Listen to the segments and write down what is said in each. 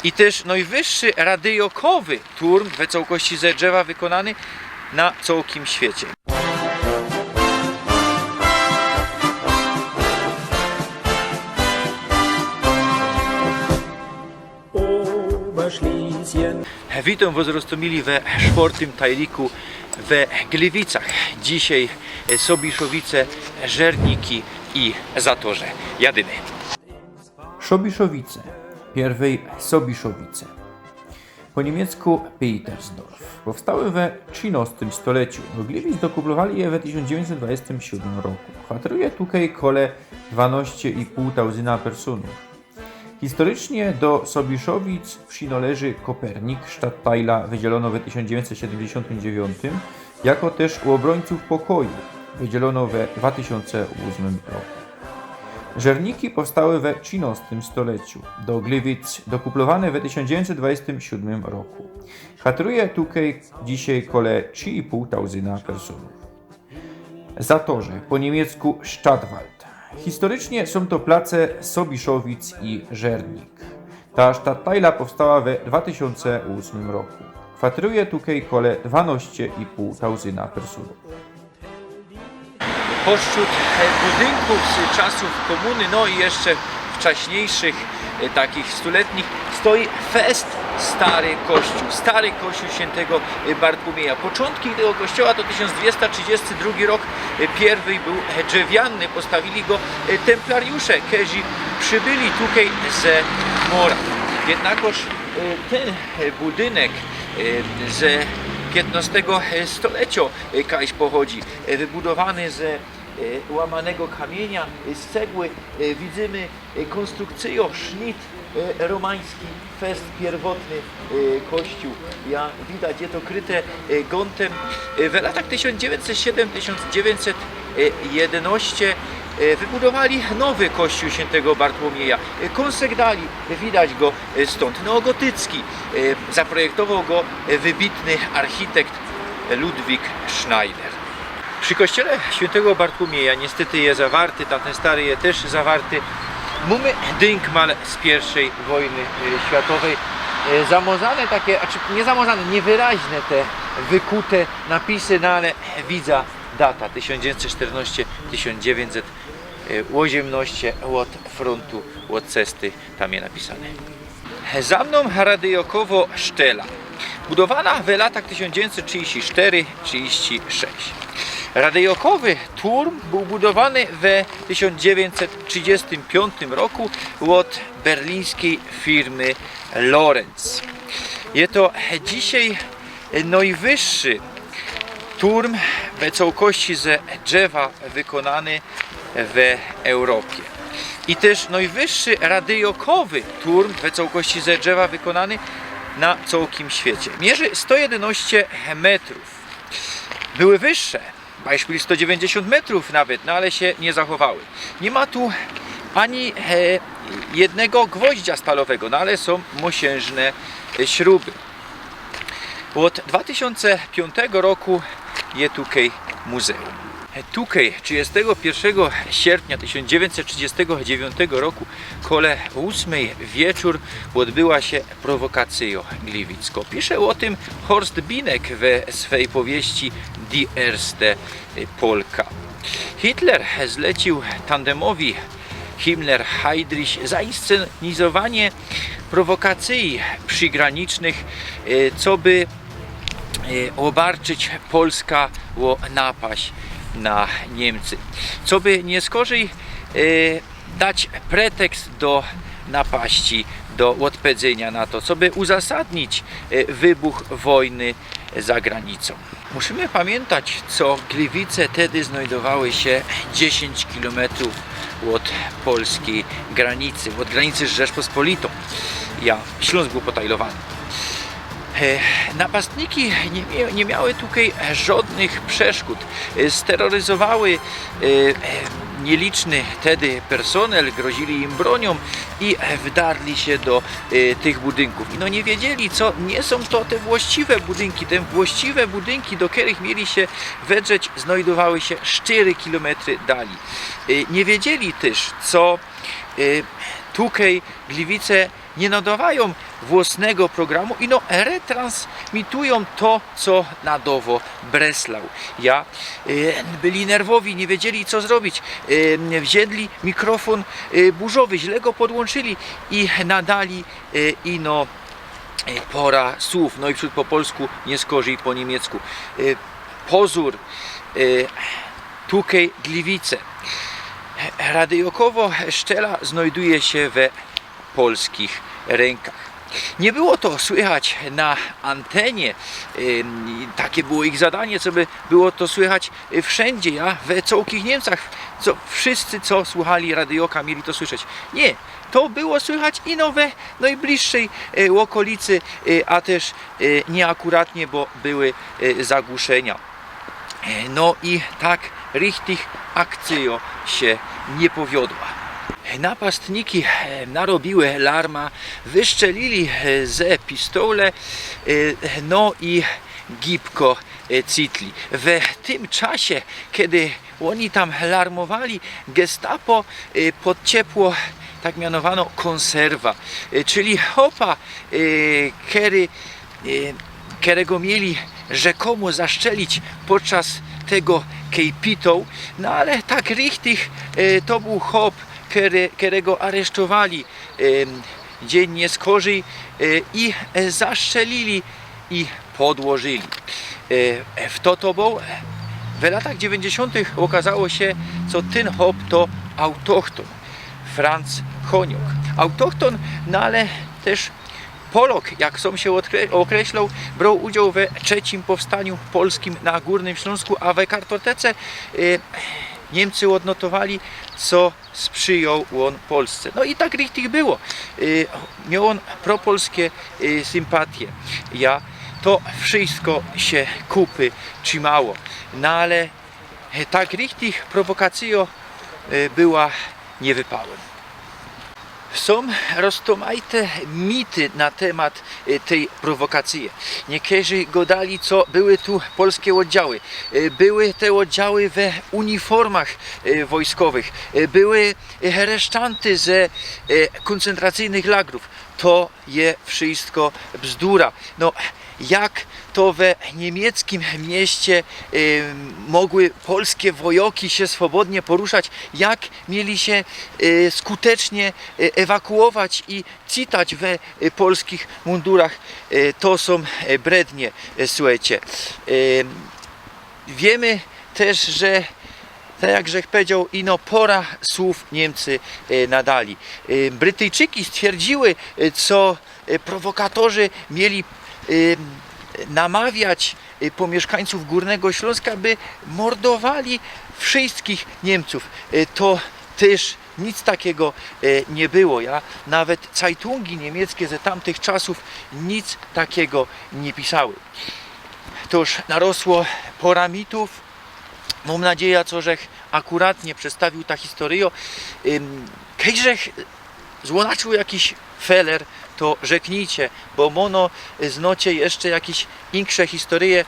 i też najwyższy radiokowy turm we całości ze drzewa wykonany na całym świecie. Witam was roztomili we czwartym tajliku we Gliwicach. Dzisiaj Sobiszowice, Żerniki i Zatorze. Jadymy. Sobiszowice, pierwej Sobiszowice. Po niemiecku Petersdorf. Powstały we XIII stuleciu. Do Gliwic dokuplowali je w 1927 roku. Kwateruje tutaj kole 12,5 tysiąca personów. Historycznie do Sobiszowic przynależy Kopernik, Stadtteila wydzielono w 1979, jako też u obrońców pokoju wydzielono w 2008 roku. Żerniki powstały we XIII stuleciu, do Gliwic dokuplowane w 1927 roku. Chatruje tutaj dzisiaj kole 3,5 tysiąca personów. Zatorze, po niemiecku Stadtwald. Historycznie są to place Sobiszowic i Żernik. Ta Stadtteila powstała w 2008 roku. Kwateruje tutaj kole 12,5 tysiąca personów. Pośród budynków z czasów komuny, no i jeszcze wcześniejszych, takich stuletnich, stoi fest Stary Kościół Świętego Bartłomieja. Początki tego kościoła to 1232 rok. Pierwszy był drzewiany, postawili go templariusze, którzy przybyli tutaj ze Moraw. Jednakoż ten budynek ze XV stulecia kaś pochodzi, wybudowany ze łamanego kamienia, z cegły. Widzimy konstrukcję, sznit romański, fest pierwotny kościół. Widać, jest to kryte gontem. W latach 1907-1911 wybudowali nowy kościół świętego Bartłomieja. Konsegrali, widać go stąd, neogotycki. Zaprojektował go wybitny architekt Ludwik Schneider. Przy kościele świętego Bartłomieja niestety jest zawarty, ten stary jest też zawarty, mamy dynkmal z I wojny światowej. Zamazane takie, nie zamazane, niewyraźne te wykute napisy, no ale widza data 1914-1918 od frontu, od cesty, tam jest napisane. Za mną radiokowo Sztela, budowana w latach 1934-36. Radiokowy turm był budowany w 1935 roku od berlińskiej firmy Lorenz. Jest to dzisiaj najwyższy turm w całości ze drzewa wykonany w Europie. I też najwyższy radiokowy turm w całości ze drzewa wykonany na całym świecie. Mierzy 111 metrów. Były wyższe, były 190 metrów nawet, no ale się nie zachowały. Nie ma tu ani jednego gwoździa stalowego, no ale są mosiężne śruby. Od 2005 roku jest tutaj muzeum. Tutaj 31 sierpnia 1939 roku kole 8 wieczór odbyła się prowokacja gliwicka. Pisze o tym Horst Binek w swej powieści Die erste Polka. Hitler zlecił tandemowi Himmler-Heydrich zainscenizowanie prowokacji przygranicznych, co by obarczyć Polska o napaść na Niemcy. Co by nie skorzej dać pretekst do napaści, do odpędzenia na to, co by uzasadnić wybuch wojny za granicą. Musimy pamiętać, co Gliwice wtedy znajdowały się 10 km od polskiej granicy, od granicy z Rzeczpospolitą. Śląsk był potajlowany. Napastniki nie miały tutaj żadnych przeszkód. Steroryzowały nieliczny wtedy personel, grozili im bronią i wdarli się do tych budynków. I no nie wiedzieli, co nie są to te właściwe budynki. Te właściwe budynki, do których mieli się wedrzeć, znajdowały się 4 km dali. Nie wiedzieli też, co tutaj Gliwice nie nadawają własnego programu i retransmitują to, co nadało Breslau. Byli nerwowi, nie wiedzieli, co zrobić. Wzięli mikrofon burzowy, źle go podłączyli i nadali pora słów, no i wśród po polsku nie skorzy i po niemiecku. Pozór, tukej Gliwice. Radiokowo szczela znajduje się we polskich rękach. Nie było to słychać na antenie, takie było ich zadanie, co by było to słychać wszędzie, we całkich Niemcach, wszyscy, co słuchali radioka, mieli to słyszeć. Nie, to było słychać i we najbliższej okolicy, a też nieakuratnie, bo były zagłuszenia. No i tak richtig akcja się nie powiodła. Napastniki narobiły larma, wyszczelili ze pistole, no i gibko citli. W tym czasie, kiedy oni tam larmowali, gestapo podciepło tak mianowano konserwa, czyli chopa, którego mieli rzekomo zaszczelić podczas tego kejpitą, no ale tak richtig to był chop, którego aresztowali dzień nie skorzy i zaszczelili i podłożyli. W Totobą w latach 90. okazało się, co ten chop to autochton, Franz Honiok. Autochton, no ale też Polok, jak sam się określał, brał udział we trzecim powstaniu polskim na Górnym Śląsku, a we kartotece Niemcy odnotowali, co sprzyjał on Polsce. No i tak richtig było. Miał on propolskie sympatie. To wszystko się kupy trzymało. No ale tak richtig prowokacja była niewypałem. Są roztomajte mity na temat tej prowokacji. Niektórzy gadali, co były tu polskie oddziały. Były te oddziały we uniformach wojskowych. Były resztanty ze koncentracyjnych lagrów. To je wszystko bzdura. No, jak to we niemieckim mieście mogły polskie wojoki się swobodnie poruszać, jak mieli się skutecznie ewakuować i citać we polskich mundurach, to są brednie, słuchajcie. Wiemy też, że tak jak Grzech powiedział, pora słów Niemcy nadali. Brytyjczyki stwierdziły, co prowokatorzy mieli namawiać mieszkańców Górnego Śląska, by mordowali wszystkich Niemców. To też nic takiego nie było. Nawet Zeitungi niemieckie ze tamtych czasów nic takiego nie pisały. To już narosło pora mitów. Mam nadzieję, Żech akuratnie przedstawił ta historia. Kiedyś złonaczył jakiś feller, to rzeknijcie, bo mono znocie jeszcze jakieś insze historie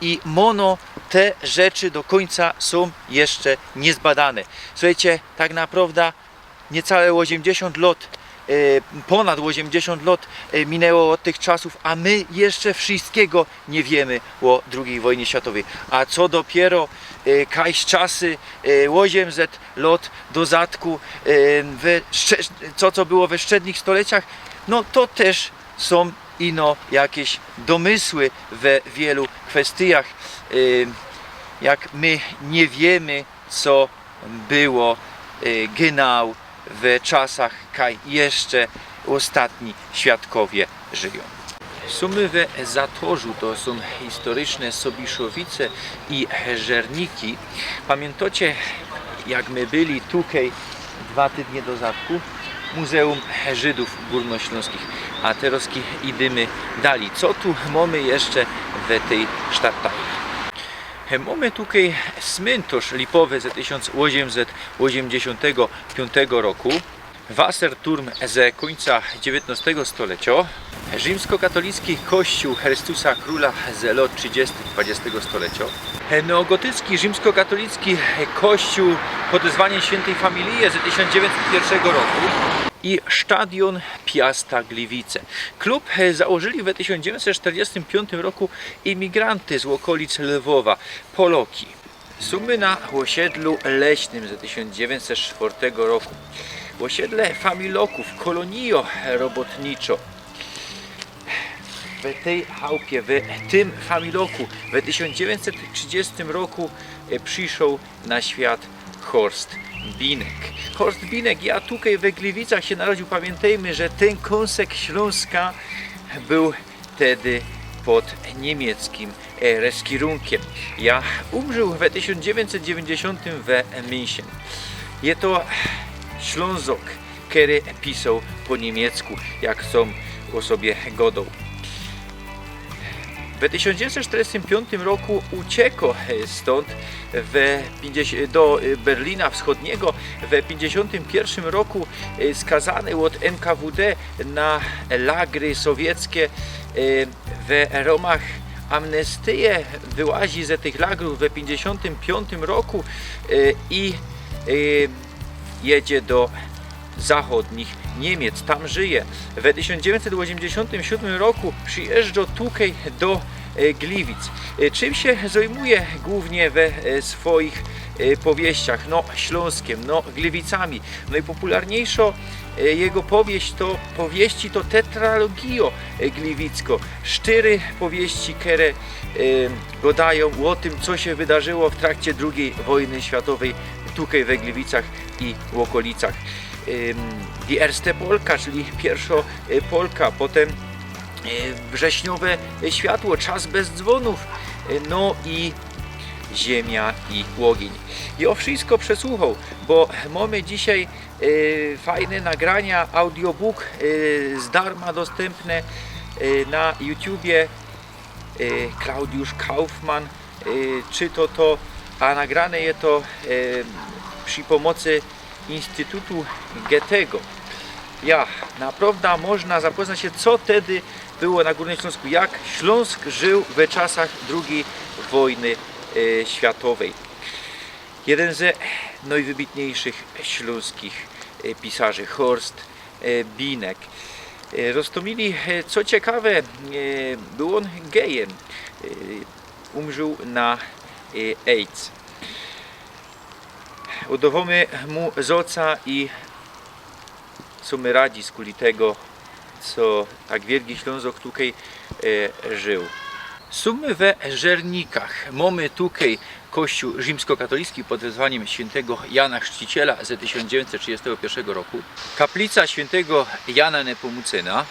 i mono te rzeczy do końca są jeszcze niezbadane. Słuchajcie, tak naprawdę niecałe 80 lat, ponad 80 lat minęło od tych czasów, a my jeszcze wszystkiego nie wiemy o II wojnie światowej. A co dopiero kaś czasy 800 lat do zadku, co było we szczednych stoleciach, no to też są jakieś domysły we wielu kwestiach, jak my nie wiemy, co było genau w czasach, kaj jeszcze ostatni świadkowie żyją. Sumy we Zatorzu to są historyczne Sobiszowice i Żerniki. Pamiętacie, jak my byli tutaj 2 tygodnie do zadku? Muzeum Żydów Górnośląskich. A teraz idziemy dalej. Co tu mamy jeszcze w tej sztartaji? Mamy tutaj cmentarz lipowy z 1885 roku. Wasserturm z końca XIX stulecia. Rzymskokatolicki kościół Chrystusa Króla z lat 30. XX stulecia. Neogotycki rzymskokatolicki kościół pod wezwaniem Świętej Familii z 1901 roku. i Stadion Piasta Gliwice. Klub założyli w 1945 roku imigranty z okolic Lwowa, Poloki. Sumy na osiedlu leśnym z 1904 roku. Osiedle Familoków, kolonio robotniczo. W tej chałupie, w tym Familoku w 1930 roku przyszedł na świat Horst Binek. Horst Binek, ja tutaj w Gliwicach się narodził. Pamiętajmy, że ten kąsek Śląska był wtedy pod niemieckim reskierunkiem. Ja umrzył w 1990 w München. Jest to Ślązok, który pisał po niemiecku, jak są o sobie godą. W 1945 roku uciekł stąd do Berlina Wschodniego. W 1951 roku skazany od NKWD na lagry sowieckie. W ramach amnestyję wyłazi ze tych lagrów w 1955 roku i jedzie do zachodnich Niemiec, tam żyje. W 1987 roku przyjeżdża tutaj do Gliwic. Czym się zajmuje głównie we swoich powieściach? No śląskiem, no Gliwicami. Najpopularniejsza jego powieści to tetralogio gliwicko. 4 powieści, które gadają o tym, co się wydarzyło w trakcie II wojny światowej tutaj we Gliwicach i w okolicach. Die erste Polka, czyli pierwsza Polka, potem wrześniowe światło, czas bez dzwonów, no i ziemia i ogień. I o wszystko przesłuchał, bo mamy dzisiaj fajne nagrania, audiobook zdarma dostępne na YouTubie. Klaudiusz Kaufmann czyta to, a nagrane jest to przy pomocy Instytutu Goethego. Ja, naprawdę można zapoznać się, co wtedy było na Górnym Śląsku, jak Śląsk żył w czasach II wojny światowej. Jeden ze najwybitniejszych śląskich pisarzy, Horst Binek. Rostomili, co ciekawe, był on gejem. Umrzył na AIDS. Udawamy mu z ojca i sumy radzi z tego, co tak wielki Ślązok tutaj żył. Sumy we Żernikach. Mamy tutaj kościół rzymskokatolicki pod wezwaniem świętego Jana Chrzciciela z 1931 roku. Kaplica świętego Jana Nepomucena.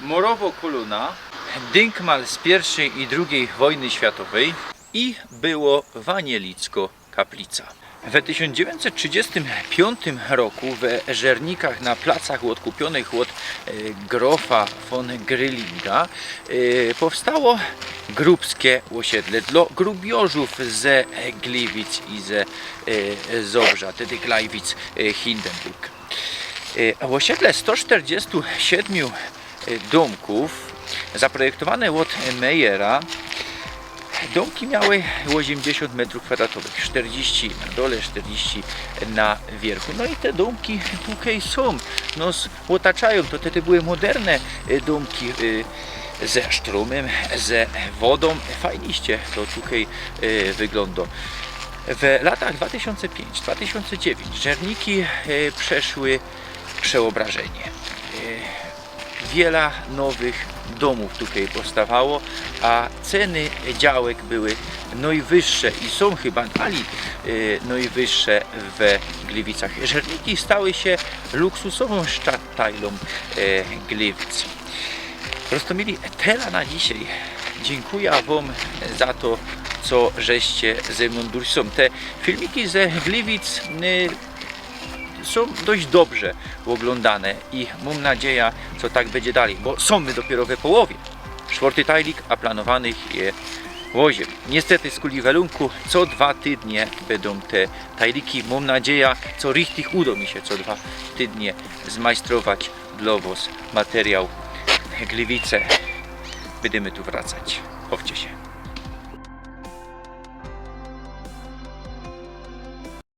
Morowo kolumna. Dynkmal z I i II wojny światowej. I było Wanielicko kaplica. W 1935 roku w Żernikach na placach odkupionych od grofa von Grillinga powstało grubskie osiedle dla grubiożów ze Gliwic i ze Zobrza, tedy Gleiwitz Hindenburg. Osiedle 147 domków zaprojektowane od Meyera. Domki miały 80 m2, 40 na dole, 40 na wierzchu. No i te domki tutaj są, otaczają. To wtedy były moderne domki ze strumem, ze wodą. Fajniście to tutaj wygląda. W latach 2005-2009 Żerniki przeszły przeobrażenie. Wiele nowych domów tutaj powstawało, a ceny działek były najwyższe i są chyba dalej najwyższe w Gliwicach. Żerniki stały się luksusową stadtteilą Gliwic. Rostomili, tyle na dzisiaj. Dziękuję Wam za to, co żeście ze mną są. Te filmiki ze Gliwic są dość dobrze oglądane i mam nadzieję, że tak będzie dalej, bo są my dopiero we połowie. 4. tajlik, a planowanych jest 8. Niestety z kuli welunku co 2 tygodnie będą te tajliki. Mam nadzieję, co richtig uda mi się co 2 tygodnie zmajstrować dla Was materiał. Gliwice, będziemy tu wracać. Chowcie się.